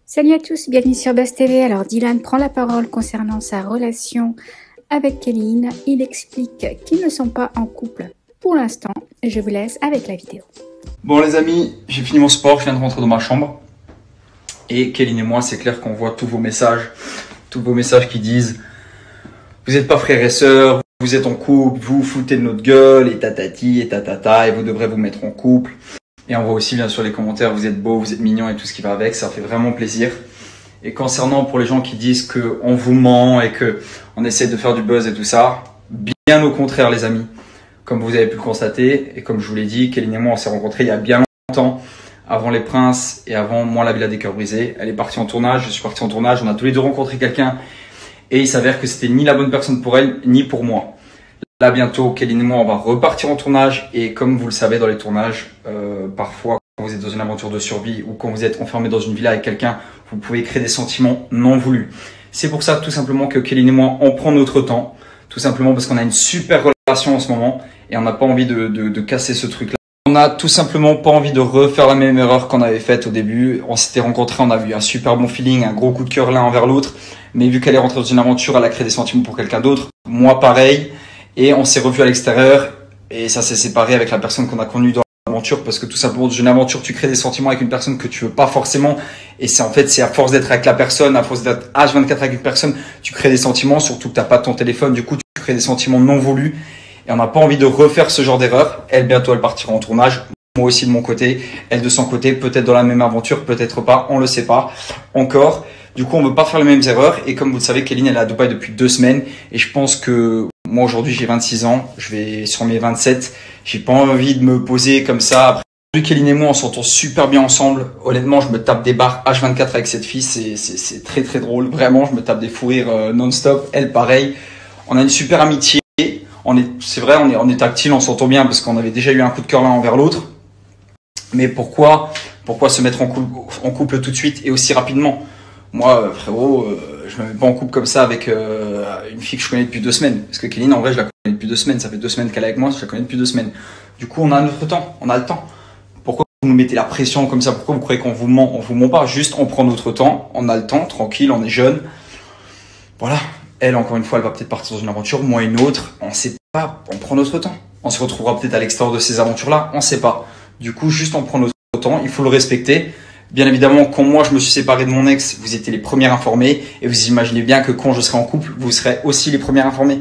Salut à tous, bienvenue sur Buzz TV. Alors Dylan prend la parole concernant sa relation avec Kéline. Il explique qu'ils ne sont pas en couple pour l'instant. Je vous laisse avec la vidéo. Bon les amis, j'ai fini mon sport, je viens de rentrer dans ma chambre. Et Kéline et moi, c'est clair qu'on voit tous vos messages qui disent « Vous n'êtes pas frères et sœurs, vous êtes en couple, vous foutez de notre gueule, et tatati, et tatata, et vous devrez vous mettre en couple. » Et on voit aussi bien sûr les commentaires, vous êtes beau, vous êtes mignon et tout ce qui va avec, ça fait vraiment plaisir. Et concernant pour les gens qui disent qu'on vous ment et qu'on essaie de faire du buzz et tout ça, bien au contraire les amis. Comme vous avez pu le constater, et comme je vous l'ai dit, Kéline et moi on s'est rencontrés il y a bien longtemps, avant Les Princes et avant Moi la Villa des Cœurs Brisés. Elle est partie en tournage, je suis parti en tournage, on a tous les deux rencontré quelqu'un et il s'avère que c'était ni la bonne personne pour elle, ni pour moi. Là bientôt, Kéline et moi on va repartir en tournage et comme vous le savez dans les tournages, parfois quand vous êtes dans une aventure de survie ou quand vous êtes enfermé dans une villa avec quelqu'un, vous pouvez créer des sentiments non voulus. C'est pour ça tout simplement que Kéline et moi on prend notre temps, tout simplement parce qu'on a une super relation en ce moment et on n'a pas envie de casser ce truc là. On a tout simplement pas envie de refaire la même erreur qu'on avait faite au début. On s'était rencontrés, on a eu un super bon feeling, un gros coup de cœur l'un envers l'autre, mais vu qu'elle est rentrée dans une aventure, elle a créé des sentiments pour quelqu'un d'autre, moi pareil. Et on s'est revus à l'extérieur et ça s'est séparé avec la personne qu'on a connue dans l'aventure parce que tout simplement dans une aventure tu crées des sentiments avec une personne que tu veux pas forcément et c'est à force d'être avec la personne, à force d'être H24 avec une personne, tu crées des sentiments, surtout que t'as pas ton téléphone, du coup tu crées des sentiments non voulus et on n'a pas envie de refaire ce genre d'erreur. Elle bientôt elle partira en tournage, moi aussi de mon côté, elle de son côté, peut-être dans la même aventure, peut-être pas, on le sait pas encore. Du coup on veut pas faire les mêmes erreurs et comme vous le savez Kéline elle est à Dubaï depuis 2 semaines et je pense que moi aujourd'hui j'ai 26 ans, je vais sur mes 27, j'ai pas envie de me poser comme ça. Après, Kéline et moi on s'entend super bien ensemble, honnêtement je me tape des barres H24 avec cette fille, c'est très très drôle, vraiment je me tape des fous rires non-stop, elle pareil. On a une super amitié, c'est vrai on est tactile, on s'entend bien parce qu'on avait déjà eu un coup de cœur l'un envers l'autre. Mais pourquoi se mettre en couple tout de suite et aussi rapidement? Moi frérot, je me mets pas en couple comme ça avec une fille que je connais depuis 2 semaines. Parce que Kéline, en vrai, je la connais depuis 2 semaines. Ça fait 2 semaines qu'elle est avec moi, je la connais depuis 2 semaines. Du coup, on a notre temps, on a le temps. Pourquoi vous nous mettez la pression comme ça? Pourquoi vous croyez qu'on vous ment? On vous ment pas, juste on prend notre temps, on a le temps, tranquille, on est jeune. Voilà. Elle, encore une fois, elle va peut-être partir dans une aventure, moi une autre. On sait pas, on prend notre temps. On se retrouvera peut-être à l'extérieur de ces aventures-là, on sait pas. Du coup, juste on prend notre temps, il faut le respecter. Bien évidemment, quand moi je me suis séparé de mon ex, vous étiez les premières informées et vous imaginez bien que quand je serai en couple, vous serez aussi les premières informées.